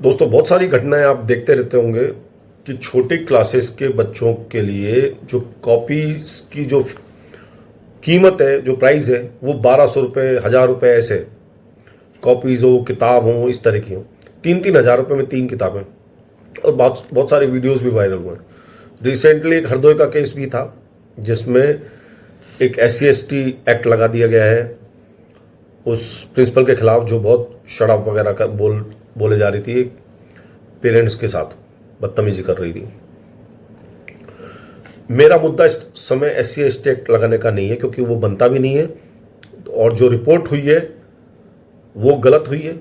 दोस्तों, बहुत सारी घटनाएं आप देखते रहते होंगे कि छोटी क्लासेस के बच्चों के लिए जो कॉपीज की जो कीमत है, जो प्राइस है, वो 1200 रुपये, 1000 रुपये ऐसे कॉपीज हो, किताब हो, इस तरह की हो। 3-3 हज़ार रुपये में 3 किताबें। और बहुत बहुत सारे वीडियोस भी वायरल हुए हैं। रिसेंटली एक हरदोई का केस भी था जिसमें एक SC/ST एक्ट लगा दिया गया है उस प्रिंसिपल के खिलाफ जो बहुत शराब वगैरह का बोले जा रही थी, पेरेंट्स के साथ बदतमीजी कर रही थी। मेरा मुद्दा इस समय SC/ST एक्ट लगाने का नहीं है, क्योंकि वो बनता भी नहीं है और जो रिपोर्ट हुई है वो गलत हुई है।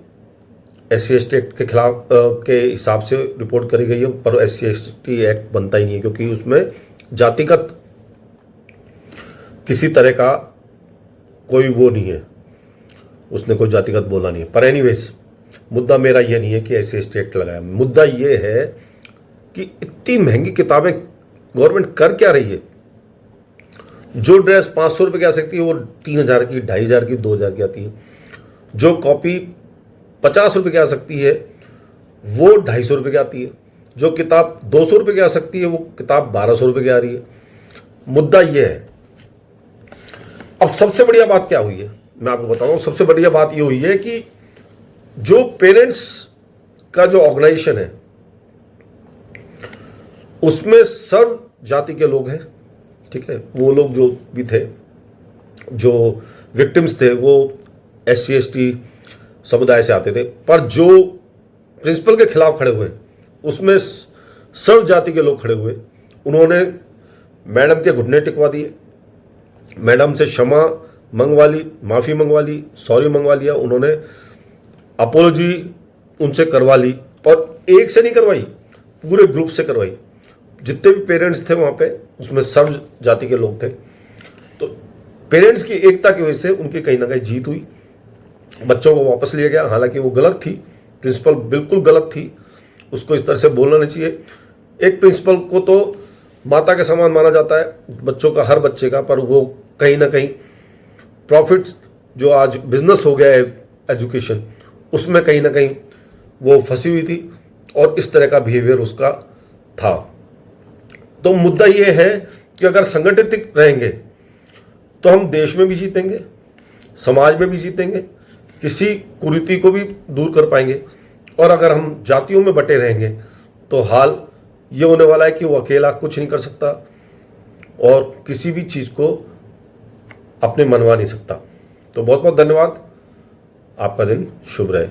SC/ST एक्ट के खिलाफ के हिसाब से रिपोर्ट करी गई है, पर SC/ST एक्ट बनता ही नहीं है, क्योंकि उसमें जातिगत किसी तरह का कोई वो नहीं है, उसने कोई जातिगत बोला नहीं है। पर एनीवेज, मुद्दा मेरा ये नहीं है कि SC/ST एक्ट लगाया। मुद्दा ये है कि इतनी महंगी किताबें गवर्नमेंट कर क्या रही है। जो ड्रेस 500 रुपये की आ सकती है वो 3000 की, 2500 की, 2000 की आती है। जो कॉपी 50 रुपये की आ सकती है वो 250 रुपये की आती है। जो किताब 200 रुपये की आ सकती है वो किताब 1200 रुपये की आ रही है। मुद्दा ये है। अब सबसे बढ़िया बात क्या हुई है, मैं आपको बताऊं। सबसे बढ़िया बात ये हुई है कि जो पेरेंट्स का जो ऑर्गेनाइजेशन है उसमें सर्व जाति के लोग हैं, ठीक है। वो लोग जो भी थे, जो विक्टिम्स थे, वो SC/ST समुदाय से आते थे। पर जो प्रिंसिपल के खिलाफ खड़े हुए उसमें सर्व जाति के लोग खड़े हुए। उन्होंने मैडम के घुटने टिकवा दिए, मैडम से क्षमा मंगवा ली, माफ़ी मंगवा ली, सॉरी मंगवा लिया। उन्होंने अपोलॉजी उनसे करवा ली, और एक से नहीं करवाई, पूरे ग्रुप से करवाई। जितने भी पेरेंट्स थे वहाँ पे, उसमें सर्व जाति के लोग थे। तो पेरेंट्स की एकता की वजह से उनकी कहीं ना कहीं जीत हुई। बच्चों को वापस लिया गया, हालांकि वो गलत थी, प्रिंसिपल बिल्कुल गलत थी, उसको इस तरह से बोलना नहीं चाहिए। एक प्रिंसिपल को तो माता के समान माना जाता है बच्चों का, हर बच्चे का, पर वो कहीं ना कहीं प्रॉफिट, जो आज बिजनेस हो गया है एजुकेशन, उसमें कहीं ना कहीं वो फंसी हुई थी और इस तरह का बिहेवियर उसका था। तो मुद्दा ये है कि अगर संगठित रहेंगे तो हम देश में भी जीतेंगे, समाज में भी जीतेंगे, किसी कुरीति को भी दूर कर पाएंगे। और अगर हम जातियों में बटे रहेंगे तो हाल ये होने वाला है कि वो अकेला कुछ नहीं कर सकता और किसी भी चीज़ को अपने मनवा नहीं सकता। तो बहुत बहुत धन्यवाद। आपका दिन शुभ रहे।